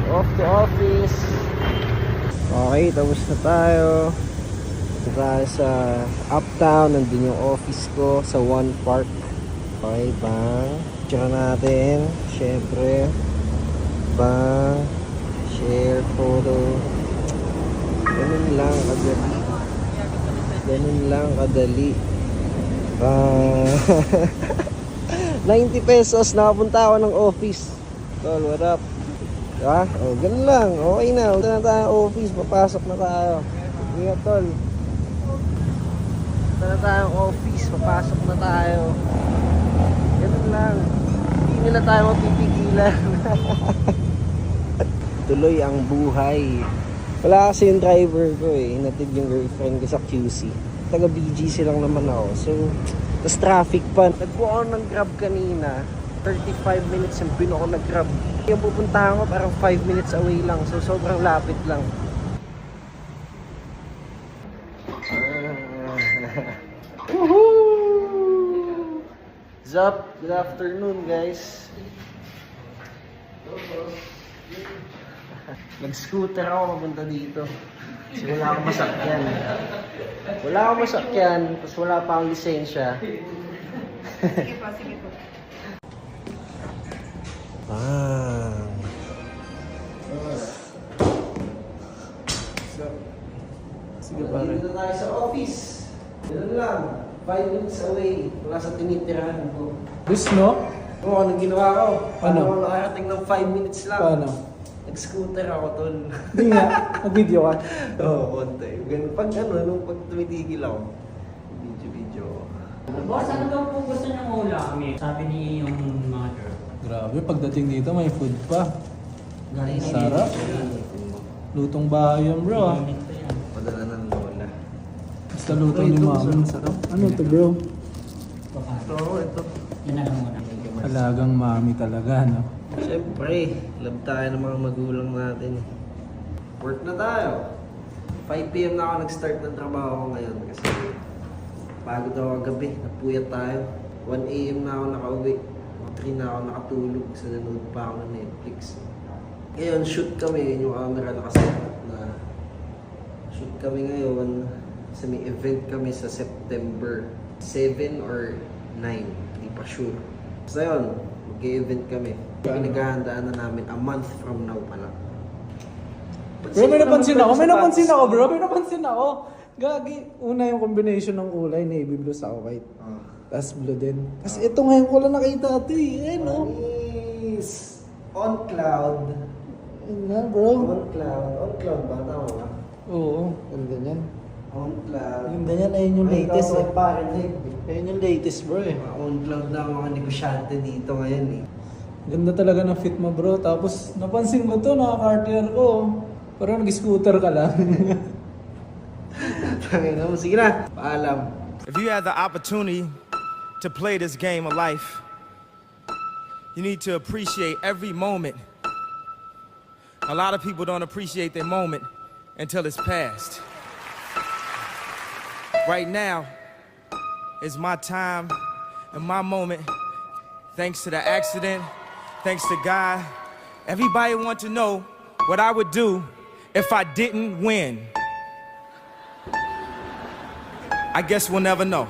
Off to office. Okay, tapos na tayo. Ito tayo sa Uptown. Nandun yung office ko sa One Park. Okay, bang. Tsaka natin. Syempre. Bang. Share photo. Ganun lang kadali. Ganun lang kadali. Bang. 90 pesos. Nakapunta ako ng office. Tol, what up? Diba? O, ganun lang. Okay na. Punta na tayo office. Papasok na tayo. Ingat, tol. Punta na tayong office. Papasok na tayo. Ganun lang. Hindi na tayo mapipigilan. Tuloy ang buhay. Wala kasi yung driver ko eh. Hinatid yung girlfriend ko sa QC. Taga BGC lang naman ako. So, tas traffic pa. Nagbuo ako ng Grab kanina. 35 minutes yung binuo na Grab. Yung pupuntahan ko parang 5 minutes away lang. So sobrang lapit lang. Woohoo! What's up? Good afternoon, guys. Nag-scooter ako papunta dito. Kasi wala akong masakyan. Wala akong masakyan. Tapos wala pa akong lisensya. Sige po, sige po. Sige pare. Dito tayo sa office. Ganun lang. 5 minutes away. Wala sa tinitirahan ko. Gusto? Oo, anong ginawa ko? Paano Ano? ako nakarating ng 5 minutes lang? Paano? Nag-scooter ako tol. Hindi nga. Nag-video ka. Oo, konti. Ganun. Pag ano, nung pag tumitigil ako. Video. Boss, ano daw po gusto niyang ulamin? Sabi ni yung mother. Grabe, pagdating dito may food pa. Galing Sarap. Lutong bahay yan bro ah. Init ko yan. Padala ng lola. Basta lutong ni mama. Sarap. Ano to bro? Oo, ito. Yun na lang muna. Alagang mami talaga no. Siyempre, love tayo ng mga magulang natin. Work na tayo. 5 PM na ako nag-start ng trabaho ko ngayon kasi pagod ako kagabi, napuyat tayo. 1 AM na ako nakauwi. 3 na ako nakatulog sa nanood pa ako ng Netflix. Ngayon, shoot kami. Yung camera nakaset na shoot kami ngayon. Sa may event kami sa September 7 or 9. Hindi pa sure. Basta yun, mag-event kami. Pinaghahandaan na namin a month from now pa lang. Bro, may napansin ako. May napansin ako bro. May napansin ako. Gagi. Una yung combination ng kulay. Navy blue sa white. Tapos blue din. Tapos ito ngayon ko lang nakita ito eh. Eh no? Nice! On cloud. Yun nga bro. On cloud. On cloud ba? Tama ba? Oo. Ganda yan. On cloud. Ganda yan. Ayun yung latest eh. Parinig. Ayun yung latest bro eh. On cloud na ang mga negosyante dito ngayon eh. Ganda talaga ng fit mo bro. Tapos napansin ko to, naka-cartier ko. Parang nag-scooter ka lang. Tangina mo. Sige na. Paalam. If you had the opportunity to play this game of life, you need to appreciate every moment. A lot of people don't appreciate their moment until it's past. Right now is my time and my moment. Thanks to the accident, thanks to God. Everybody wants to know what I would do if I didn't win. I guess we'll never know.